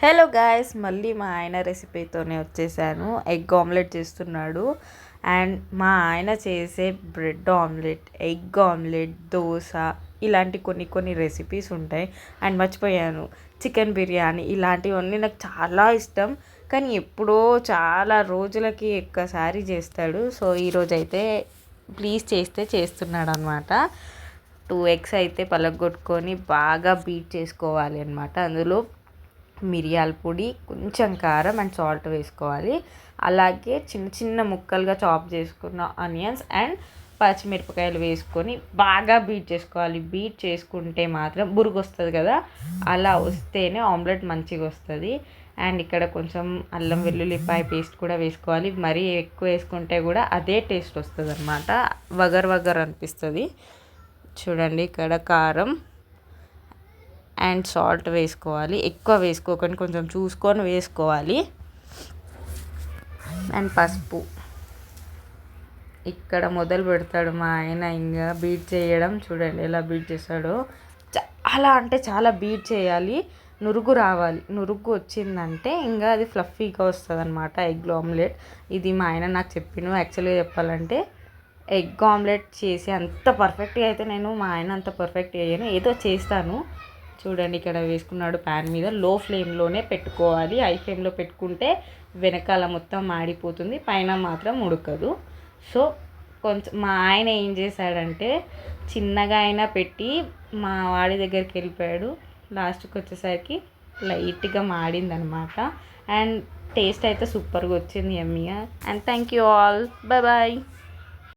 Hello guys, మళ్ళీ మా ఆయన రెసిపీతోనే వచ్చేసాను. ఎగ్ ఆమ్లెట్ చేస్తున్నాడు. అండ్ మా ఆయన చేసే bread omelette, egg omelette, dosa ఇలాంటి కొన్ని రెసిపీస్ ఉంటాయి. అండ్ మర్చిపోయాను, చికెన్ బిర్యానీ ఇలాంటివన్నీ నాకు చాలా ఇష్టం. కానీ ఎప్పుడో చాలా రోజులకి ఒక్కసారి చేస్తాడు. సో ఈరోజైతే ప్లీజ్ చేస్తే చేస్తున్నాడు అనమాట. 2 eggs అయితే పలగొట్టుకొని బాగా బీట్ చేసుకోవాలి అనమాట. అందులో మిరియాల పొడి, కొంచెం కారం అండ్ సాల్ట్ వేసుకోవాలి. అలాగే చిన్న చిన్న ముక్కలుగా చాప్ చేసుకున్న ఆనియన్స్ అండ్ పచ్చిమిరపకాయలు వేసుకొని బాగా బీట్ చేసుకోవాలి. బీట్ చేసుకుంటే మాత్రం బురుగు వస్తుంది కదా, అలా వస్తేనే ఆమ్లెట్ మంచిగా వస్తుంది. అండ్ ఇక్కడ కొంచెం అల్లం వెల్లుల్లిపాయ పేస్ట్ కూడా వేసుకోవాలి. మరీ ఎక్కువ వేసుకుంటే కూడా అదే టేస్ట్ వస్తుంది అనమాట, వగర్ అనిపిస్తుంది. చూడండి, ఇక్కడ కారం అండ్ సాల్ట్ వేసుకోవాలి. ఎక్కువ వేసుకోకండి, కొంచెం చూసుకొని వేసుకోవాలి. అండ్ పసుపు. ఇక్కడ మొదలు పెడతాడు మా ఆయన ఇంకా బీట్ చేయడం. చూడండి ఎలా బీట్ చేస్తాడో. చాలా అంటే చాలా బీట్ చేయాలి, నురుగు రావాలి. నురుగు వచ్చిందంటే ఇంకా అది ఫ్లఫీగా వస్తుంది అనమాట ఎగ్ ఆమ్లెట్. ఇది మా ఆయన నాకు చెప్పిండు. యాక్చువల్గా చెప్పాలంటే ఎగ్ ఆమ్లెట్ చేసి అంత పర్ఫెక్ట్గా అయితే నేను మా ఆయన అంత పర్ఫెక్ట్ చేయను, ఏదో చేస్తాను. చూడండి, ఇక్కడ వేసుకున్నాడు ప్యాన్ మీద. లో ఫ్లేమ్లోనే పెట్టుకోవాలి. హై ఫ్లేమ్లో పెట్టుకుంటే వెనకాల మొత్తం మాడిపోతుంది, పైన మాత్రం ఉడకదు. సో కొంచెం మా ఆయన ఏం చేశాడంటే చిన్నగా అయినా పెట్టి మా వాడి దగ్గరికి వెళ్ళిపోయాడు. లాస్ట్కి వచ్చేసరికి లైట్గా మాడిందనమాట. అండ్ టేస్ట్ అయితే సూపర్గా వచ్చింది, యమ్మీగా. And thank you all, bye bye.